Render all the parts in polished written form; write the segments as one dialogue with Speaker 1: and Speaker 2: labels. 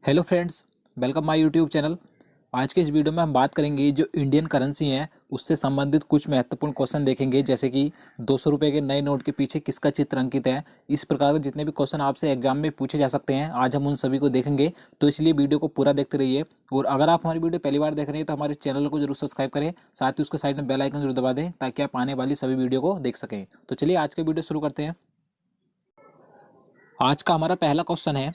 Speaker 1: Hello friends, welcome my YouTube channel. आज के इस वीडियो में हम बात करेंगे जो इंडियन करेंसी है उससे संबंधित कुछ महत्वपूर्ण क्वेश्चन देखेंगे, जैसे कि 200 रुपये के नए नोट के पीछे किसका चित्र अंकित है। इस प्रकार के जितने भी क्वेश्चन आपसे एग्जाम में पूछे जा सकते हैं, आज हम उन सभी को देखेंगे। तो इसलिए वीडियो को पूरा देखते रहिए। और अगर आप हमारी वीडियो पहली बार देख रहे हैं तो हमारे चैनल को जरूर सब्सक्राइब करें, साथ ही उसके साइड में बेल आइकन जरूर दबा दें ताकि आप आने वाली सभी वीडियो को देख सकें। तो चलिए आज का वीडियो शुरू करते हैं। आज का हमारा पहला क्वेश्चन है,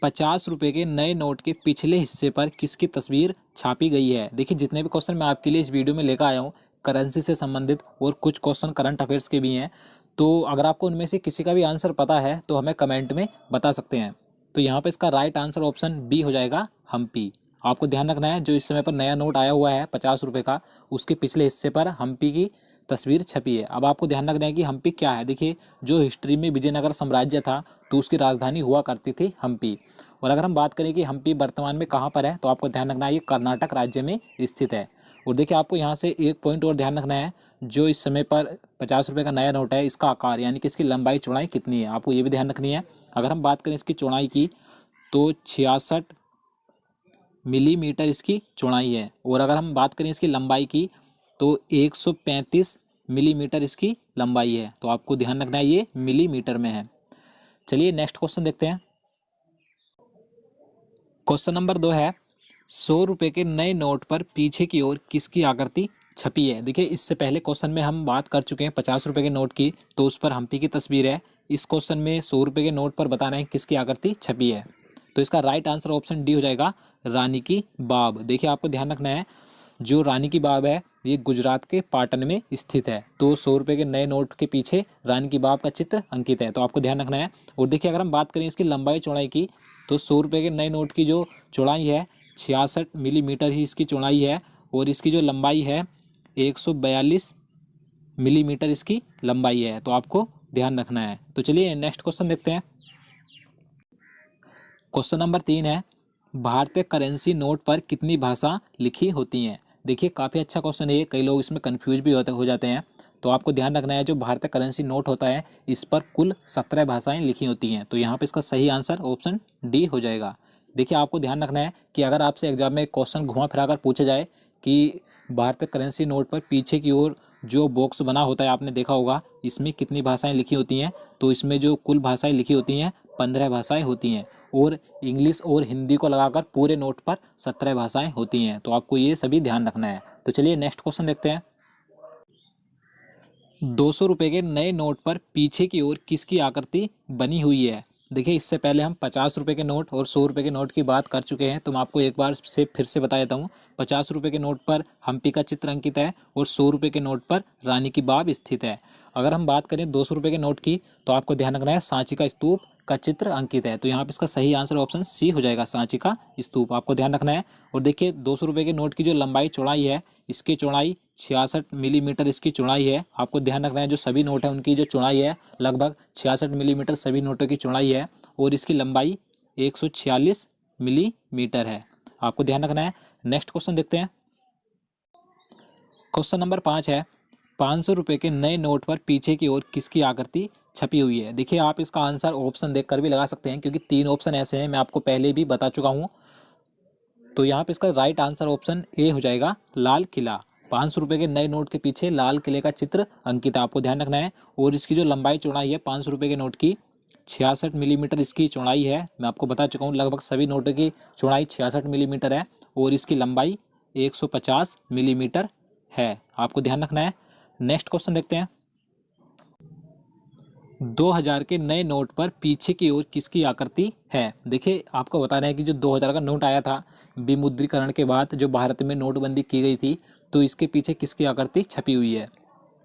Speaker 1: 50 रुपये के नए नोट के पिछले हिस्से पर किसकी तस्वीर छापी गई है। देखिए, जितने भी क्वेश्चन मैं आपके लिए इस वीडियो में लेकर आया हूँ करेंसी से संबंधित और कुछ क्वेश्चन करंट अफेयर्स के भी हैं। तो अगर आपको उनमें से किसी का भी आंसर पता है तो हमें कमेंट में बता सकते हैं। तो यहाँ पर इसका राइट आंसर ऑप्शन बी हो जाएगा, हम्पी। आपको ध्यान रखना है, जो इस समय पर नया नोट आया हुआ है 50 रुपये का, उसके पिछले हिस्से पर हम्पी की तस्वीर छपी है। अब आपको ध्यान रखना है कि हम्पी क्या है। देखिए, जो हिस्ट्री में विजयनगर साम्राज्य था तो उसकी राजधानी हुआ करती थी हम्पी। और अगर हम बात करें कि हम्पी वर्तमान में कहाँ पर है, तो आपको ध्यान रखना है ये कर्नाटक राज्य में स्थित है। और देखिए, आपको यहाँ से एक पॉइंट और ध्यान रखना है, जो इस समय पर 50 रुपये का नया नोट है, इसका आकार यानी कि इसकी लंबाई चौड़ाई कितनी है, आपको ये भी ध्यान रखनी है। अगर हम बात करें इसकी चौड़ाई की तो 66 मिलीमीटर इसकी चौड़ाई है। और अगर हम बात करें इसकी लंबाई की तो 135 मिलीमीटर इसकी लंबाई है। तो आपको ध्यान रखना है ये मिलीमीटर में है। चलिए नेक्स्ट क्वेश्चन देखते हैं। क्वेश्चन नंबर 2 है, 100 रुपये के नए नोट पर पीछे की ओर किसकी आकृति छपी है। देखिए, इससे पहले क्वेश्चन में हम बात कर चुके हैं 50 रुपये के नोट की, तो उस पर हम्पी की तस्वीर है। इस क्वेश्चन में 100 रुपये के नोट पर बताना है किसकी आकृति छपी है। तो इसका राइट आंसर ऑप्शन डी हो जाएगा, रानी की बाब। देखिए, आपको ध्यान रखना है, जो रानी की बाब है ये गुजरात के पाटन में स्थित है। तो 100 रुपये के नए नोट के पीछे रानी की बाब का चित्र अंकित है, तो आपको ध्यान रखना है। और देखिए, अगर हम बात करें इसकी लंबाई चौड़ाई की तो 100 रुपये के नए नोट की जो चौड़ाई है 66 मिलीमीटर ही इसकी चौड़ाई है। और इसकी जो लंबाई है 142 मिलीमीटर इसकी लंबाई है। तो आपको ध्यान रखना है। तो चलिए नेक्स्ट क्वेश्चन देखते हैं। क्वेश्चन नंबर 3 है, भारतीय करेंसी नोट पर कितनी भाषा लिखी होती हैं। देखिए, काफ़ी अच्छा क्वेश्चन है ये, कई लोग इसमें कंफ्यूज भी हो जाते हैं। तो आपको ध्यान रखना है, जो भारतीय करेंसी नोट होता है इस पर कुल 17 भाषाएं लिखी होती हैं। तो यहाँ पे इसका सही आंसर ऑप्शन डी हो जाएगा। देखिए, आपको ध्यान रखना है कि अगर आपसे एग्जाम में क्वेश्चन घुमा फिरा कर पूछा जाए कि भारतीय करेंसी नोट पर पीछे की ओर जो बॉक्स बना होता है, आपने देखा होगा, इसमें कितनी भाषाएं लिखी होती हैं, तो इसमें जो कुल भाषाएं लिखी होती हैं 15 भाषाएं होती हैं। और इंग्लिश और हिंदी को लगाकर पूरे नोट पर 17 भाषाएं होती हैं। तो आपको ये सभी ध्यान रखना है। तो चलिए नेक्स्ट क्वेश्चन देखते हैं। 200 रुपये के नए नोट पर पीछे की ओर किसकी आकृति बनी हुई है। देखिए, इससे पहले हम 50 रुपये के नोट और 100 रुपये के नोट की बात कर चुके हैं, तो मैं आपको एक बार से फिर से बता देता हूँ। 50 रुपये के नोट पर हम्पी का चित्र अंकित है और 100 रुपये के नोट पर रानी की बाब स्थित है। अगर हम बात करें 200 रुपये के नोट की तो आपको ध्यान रखना है सांची का स्तूप का चित्र अंकित है। तो यहाँ पे इसका सही आंसर ऑप्शन सी हो जाएगा, सांची का स्तूप। आपको ध्यान रखना है। और देखिए, 200 रुपये के नोट की जो लंबाई चौड़ाई है, इसकी चौड़ाई 66 मिलीमीटर इसकी चौड़ाई है। आपको ध्यान रखना है, जो सभी नोट है उनकी जो चौड़ाई है लगभग 66 मिलीमीटर सभी नोटों की चौड़ाई है। और इसकी लंबाई 146 मिलीमीटर है। आपको ध्यान रखना है। नेक्स्ट क्वेश्चन देखते हैं। क्वेश्चन नंबर 5 है, 500 रुपये के नए नोट पर पीछे की ओर किसकी आकृति छपी हुई है। देखिए, आप इसका आंसर ऑप्शन देखकर भी लगा सकते हैं, क्योंकि 3 ऑप्शन ऐसे हैं, मैं आपको पहले भी बता चुका हूँ। तो यहाँ पे इसका राइट आंसर ऑप्शन ए हो जाएगा, लाल किला। 500 रुपये के नए नोट के पीछे लाल किले का चित्र अंकित है, आपको ध्यान रखना है। और इसकी जो लंबाई चौड़ाई है 500 रुपये के नोट की 66 मिलीमीटर इसकी चौड़ाई है। मैं आपको बता चुका हूँ, लगभग सभी नोटों की चौड़ाई 66 मिलीमीटर है। और इसकी लंबाई 150 मिलीमीटर है। आपको ध्यान रखना है। नेक्स्ट क्वेश्चन देखते हैं। 2000 के नए नोट पर पीछे की ओर किसकी आकृति है। देखिए, आपको बताना है कि जो 2000 का नोट आया था विमुद्रीकरण के बाद, जो भारत में नोटबंदी की गई थी, तो इसके पीछे किसकी आकृति छपी हुई है।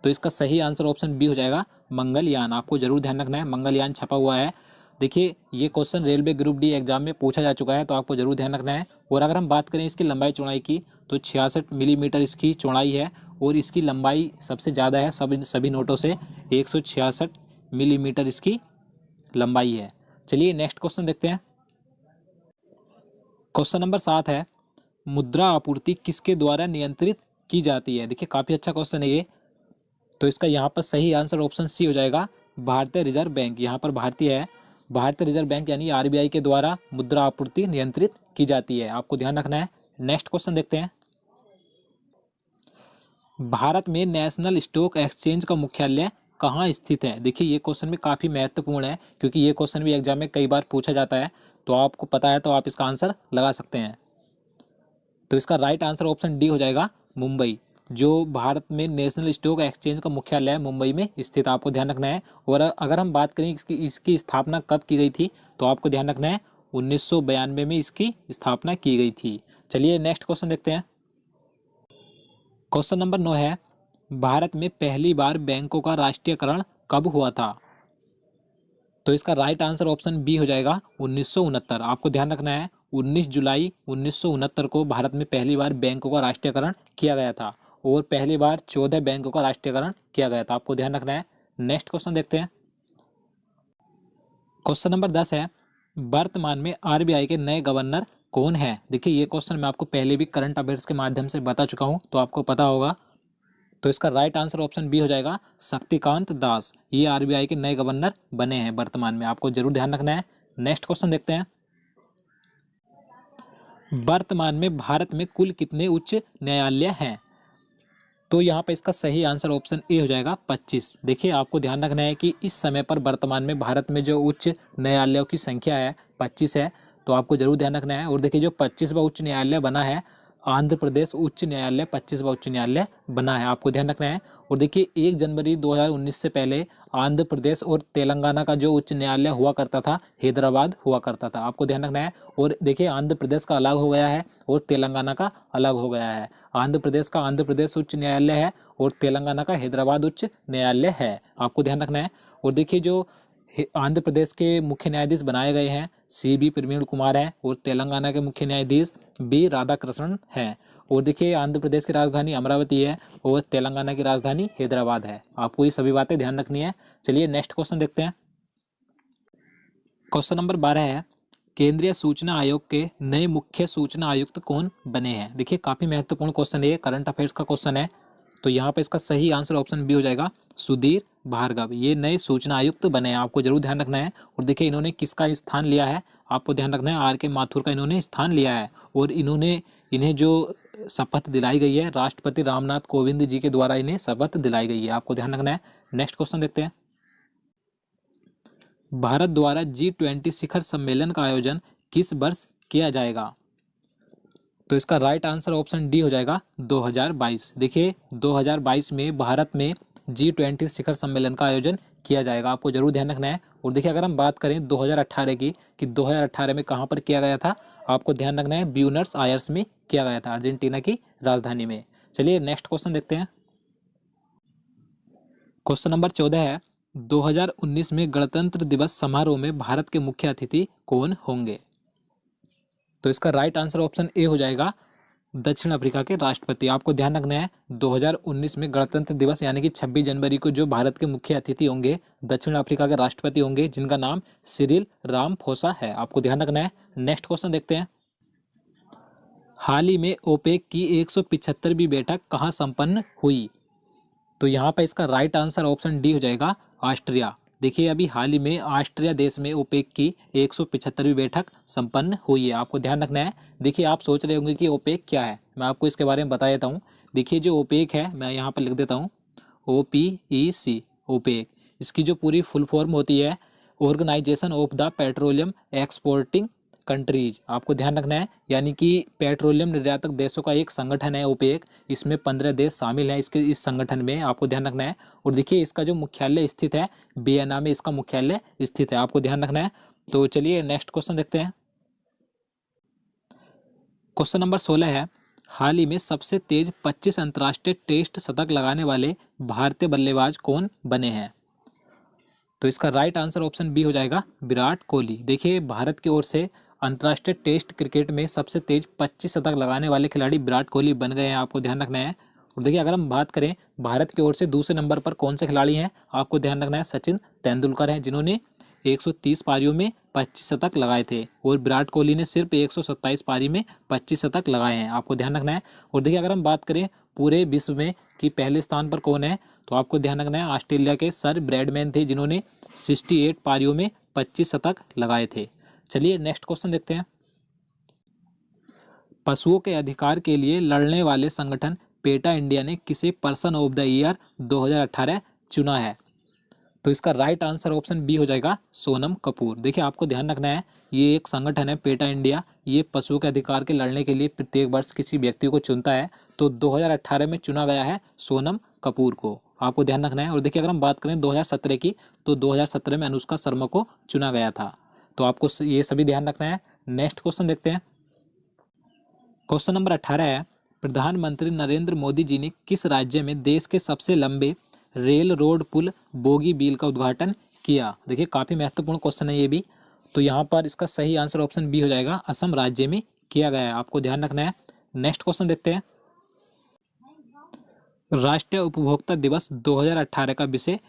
Speaker 1: तो इसका सही आंसर ऑप्शन बी हो जाएगा, मंगलयान। आपको जरूर ध्यान रखना है, मंगलयान छपा हुआ है। देखिए, ये question railway group D exam में पूछा जा चुका है, तो आपको जरूर ध्यान रखना है। और अगर हम बात करें इसकी लंबाई चौड़ाई की तो 66 मिलीमीटर इसकी चौड़ाई है। और इसकी लंबाई सबसे ज़्यादा है सभी नोटों से, 166 मिलीमीटर इसकी लंबाई है। चलिए नेक्स्ट क्वेश्चन देखते हैं। क्वेश्चन नंबर 7 है, मुद्रा आपूर्ति किसके द्वारा नियंत्रित की जाती है। देखिए, काफ़ी अच्छा क्वेश्चन है ये। तो इसका यहाँ पर सही आंसर ऑप्शन सी हो जाएगा, भारतीय रिजर्व बैंक। यहाँ पर भारतीय है भारतीय रिजर्व बैंक यानी आरबीआई के द्वारा मुद्रा आपूर्ति नियंत्रित की जाती है, आपको ध्यान रखना है। नेक्स्ट क्वेश्चन देखते हैं। भारत में नेशनल स्टॉक एक्सचेंज का मुख्यालय कहाँ स्थित है? देखिए ये क्वेश्चन भी काफ़ी महत्वपूर्ण है, क्योंकि ये क्वेश्चन भी एग्जाम में कई बार पूछा जाता है, तो आपको पता है तो आप इसका आंसर लगा सकते हैं। तो इसका राइट आंसर ऑप्शन डी हो जाएगा, मुंबई। जो भारत में नेशनल स्टॉक एक्सचेंज का मुख्यालय है मुंबई में स्थित, आपको ध्यान रखना है। और अगर हम बात करें इसकी स्थापना कब की गई थी, तो आपको ध्यान रखना है 1992 में इसकी स्थापना की गई थी। चलिए नेक्स्ट क्वेश्चन देखते हैं। क्वेश्चन नंबर 9 है, भारत में पहली बार बैंकों का राष्ट्रीयकरण कब हुआ था? तो इसका राइट आंसर ऑप्शन बी हो जाएगा 1969। आपको ध्यान रखना है 19 जुलाई 1969 को भारत में पहली बार बैंकों का राष्ट्रीयकरण किया गया था, और पहली बार 14 बैंकों का राष्ट्रीयकरण किया गया था, आपको ध्यान रखना है। नेक्स्ट क्वेश्चन देखते हैं। क्वेश्चन नंबर 10 है, वर्तमान में आरबीआई के नए गवर्नर कौन है? देखिए ये क्वेश्चन मैं आपको पहले भी करंट अफेयर्स के माध्यम से बता चुका हूँ, तो आपको पता होगा। तो इसका राइट आंसर ऑप्शन बी हो जाएगा, शक्तिकांत दास। ये आरबीआई के नए गवर्नर बने हैं वर्तमान में, आपको जरूर ध्यान रखना है। नेक्स्ट क्वेश्चन देखते हैं। वर्तमान में भारत में कुल कितने उच्च न्यायालय हैं? तो यहाँ पे इसका सही आंसर ऑप्शन ए हो जाएगा 25। देखिए आपको ध्यान रखना है कि इस समय पर वर्तमान में भारत में जो उच्च न्यायालयों की संख्या है 25 है, तो आपको जरूर ध्यान रखना है। और देखिए जो 25वां उच्च न्यायालय बना है, आंध्र प्रदेश उच्च न्यायालय 25वां उच्च न्यायालय बना है, आपको ध्यान रखना है। और देखिए 1 जनवरी 2019 से पहले आंध्र प्रदेश और तेलंगाना का जो उच्च न्यायालय हुआ करता था, हैदराबाद हुआ करता था, आपको ध्यान रखना है। और देखिए आंध्र प्रदेश का अलग हो गया है और तेलंगाना का अलग हो गया है। आंध्र प्रदेश का आंध्र प्रदेश उच्च न्यायालय है और तेलंगाना का हैदराबाद उच्च न्यायालय है, आपको ध्यान रखना है। और देखिए जो आंध्र प्रदेश के मुख्य न्यायाधीश बनाए गए हैं CB प्रवीण कुमार हैं, और तेलंगाना के मुख्य न्यायाधीश B राधाकृष्णन हैं। और देखिए आंध्र प्रदेश की राजधानी अमरावती है और तेलंगाना की राजधानी हैदराबाद है, आपको ये सभी बातें ध्यान रखनी है। चलिए नेक्स्ट क्वेश्चन देखते हैं। क्वेश्चन नंबर 12 है, केंद्रीय सूचना आयोग के नए मुख्य सूचना आयुक्त कौन बने हैं? देखिए काफी महत्वपूर्ण क्वेश्चन है, करंट अफेयर्स का क्वेश्चन है, तो यहाँ पे इसका सही आंसर ऑप्शन बी हो जाएगा, सुधीर भार्गव। ये नए सूचना आयुक्त बने हैं, आपको जरूर ध्यान रखना है। और देखिए इन्होंने किसका स्थान लिया है, आपको ध्यान रखना है, RK माथुर का इन्होंने स्थान लिया है। और इन्हें जो शपथ दिलाई गई है राष्ट्रपति रामनाथ कोविंद जी के द्वारा इन्हें शपथ दिलाई गई है, आपको ध्यान रखना है। नेक्स्ट क्वेश्चन देखते हैं। भारत द्वारा G20 शिखर सम्मेलन का आयोजन किस वर्ष किया जाएगा? तो इसका राइट आंसर ऑप्शन डी हो जाएगा 2022। देखिए 2022 में भारत में G20 शिखर सम्मेलन का आयोजन किया जाएगा, आपको जरूर ध्यान रखना है। और देखिए अगर हम बात करें 2018 की, कि 2018 में कहाँ पर किया गया था, आपको ध्यान रखना है ब्यूनस आयर्स में किया गया था, अर्जेंटीना की राजधानी में। चलिए नेक्स्ट क्वेश्चन देखते हैं। क्वेश्चन नंबर 14 है, 2019 में गणतंत्र दिवस समारोह में भारत के मुख्य अतिथि कौन होंगे? तो इसका राइट आंसर ऑप्शन ए हो जाएगा, दक्षिण अफ्रीका के राष्ट्रपति। आपको ध्यान रखना है 2019 में गणतंत्र दिवस यानी कि 26 जनवरी को जो भारत के मुख्य अतिथि होंगे दक्षिण अफ्रीका के राष्ट्रपति होंगे, जिनका नाम सिरिल रामफोसा है, आपको ध्यान रखना है। नेक्स्ट क्वेश्चन देखते हैं। हाल ही में ओपेक की 175वीं बैठक कहाँ संपन्न हुई? तो यहाँ पर इसका राइट आंसर ऑप्शन डी हो जाएगा, ऑस्ट्रिया। देखिए अभी हाल ही में ऑस्ट्रिया देश में ओपेक की 175वीं बैठक संपन्न हुई है, आपको ध्यान रखना है। देखिए आप सोच रहे होंगे कि ओपेक क्या है, मैं आपको इसके बारे में बता देता हूँ। देखिए जो ओपेक है, मैं यहाँ पर लिख देता हूँ, OPEC, ओपेक। इसकी जो पूरी फुल फॉर्म होती है, organisation of the petroleum exporting countries, आपको ध्यान रखना है। यानी कि पेट्रोलियम निर्यातक देशों का एक संगठन है ओपेक, इसमें 15 देश शामिल हैं इस संगठन में, आपको ध्यान रखना है। और देखिए इसका जो मुख्यालय स्थित है वियना में, इसका मुख्यालय स्थित है, आपको ध्यान रखना है। तो चलिए नेक्स्ट क्वेश्चन देखते हैं। क्वेश्चन नंबर 16 है, हाल ही में सबसे तेज 25 अंतर्राष्ट्रीय टेस्ट शतक लगाने वाले भारतीय बल्लेबाज कौन बने हैं? तो इसका राइट आंसर ऑप्शन बी हो जाएगा, विराट कोहली। देखिए भारत की ओर से अंतर्राष्ट्रीय टेस्ट क्रिकेट में सबसे तेज 25 शतक लगाने वाले खिलाड़ी विराट कोहली बन गए हैं, आपको ध्यान रखना है। और देखिए अगर हम बात करें भारत की ओर से दूसरे नंबर पर कौन से खिलाड़ी हैं, आपको ध्यान रखना है, सचिन तेंदुलकर हैं, जिन्होंने 130 पारियों में 25 शतक लगाए थे। और विराट कोहली ने सिर्फ 127 पारी में 25 शतक लगाए हैं, आपको ध्यान रखना है। और देखिए अगर हम बात करें पूरे विश्व में कि पहले स्थान पर कौन है, तो आपको ध्यान रखना है ऑस्ट्रेलिया के सर ब्रैडमैन थे, जिन्होंने 68 पारियों में 25 शतक लगाए थे। चलिए नेक्स्ट क्वेश्चन देखते हैं। पशुओं के अधिकार के लिए लड़ने वाले संगठन पेटा इंडिया ने किसे पर्सन ऑफ द ईयर 2018 चुना है? तो इसका राइट आंसर ऑप्शन बी हो जाएगा सोनम कपूर। देखिए आपको ध्यान रखना है, ये एक संगठन है पेटा इंडिया, ये पशुओं के अधिकार के लड़ने के लिए प्रत्येक वर्ष किसी व्यक्ति को चुनता है। तो 2018 में चुना गया है सोनम कपूर को, आपको ध्यान रखना है। और देखिए अगर हम बात करें 2017 की, तो 2017 में अनुष्का शर्मा को चुना गया था। तो आपको ये सभी ध्यान रखना है। नेक्स्ट क्वेश्चन देखते हैं। क्वेश्चन नंबर 18 है, प्रधानमंत्री नरेंद्र मोदी जी ने किस राज्य में देश के सबसे लंबे रेल रोड पुल बोगी बील का उद्घाटन किया? देखिए काफ़ी महत्वपूर्ण क्वेश्चन है ये भी। तो यहाँ पर इसका सही आंसर ऑप्शन बी हो जाएगा, असम राज्य में किया गया है, आपको ध्यान रखना है। नेक्स्ट क्वेश्चन देखते हैं। राष्ट्रीय उपभोक्ता दिवस 2018 का विषय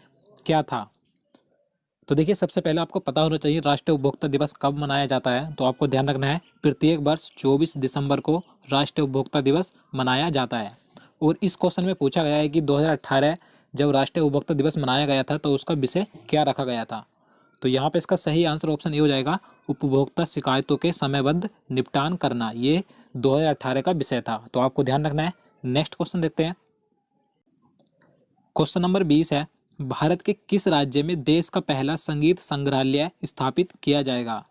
Speaker 1: क्या था? तो देखिए सबसे पहले आपको पता होना चाहिए राष्ट्रीय उपभोक्ता दिवस कब मनाया जाता है। तो आपको ध्यान रखना है, प्रत्येक वर्ष 24 दिसंबर को राष्ट्रीय उपभोक्ता दिवस मनाया जाता है। और इस क्वेश्चन में पूछा गया है कि 2018 जब राष्ट्रीय उपभोक्ता दिवस मनाया गया था तो उसका विषय क्या रखा गया था? तो यहाँ पे इसका सही आंसर ऑप्शन ए हो जाएगा, उपभोक्ता शिकायतों के समयबद्ध निपटान करना। ये 2018 का विषय था, तो आपको ध्यान रखना है। नेक्स्ट क्वेश्चन देखते हैं। क्वेश्चन नंबर 20 है, भारत के किस राज्य में देश का पहला संगीत संग्रहालय स्थापित किया जाएगा?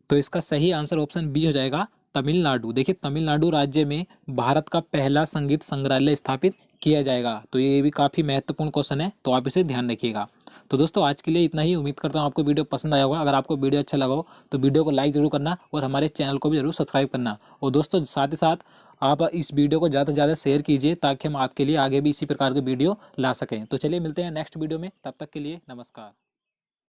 Speaker 1: तो इसका सही आंसर ऑप्शन बी हो जाएगा, तमिलनाडु। देखिए तमिलनाडु राज्य में भारत का पहला संगीत संग्रहालय स्थापित किया जाएगा। तो ये भी काफ़ी महत्वपूर्ण क्वेश्चन है, तो आप इसे ध्यान रखिएगा। तो दोस्तों आज के लिए इतना ही। उम्मीद करता हूँ आपको वीडियो पसंद आया होगा। अगर आपको वीडियो अच्छा लगा हो तो वीडियो को लाइक जरूर करना और हमारे चैनल को भी जरूर सब्सक्राइब करना। और दोस्तों साथ ही साथ आप इस वीडियो को ज़्यादा से ज़्यादा शेयर कीजिए ताकि हम आपके लिए आगे भी इसी प्रकार के वीडियो ला सकें। तो चलिए मिलते हैं नेक्स्ट वीडियो में, तब तक के लिए नमस्कार।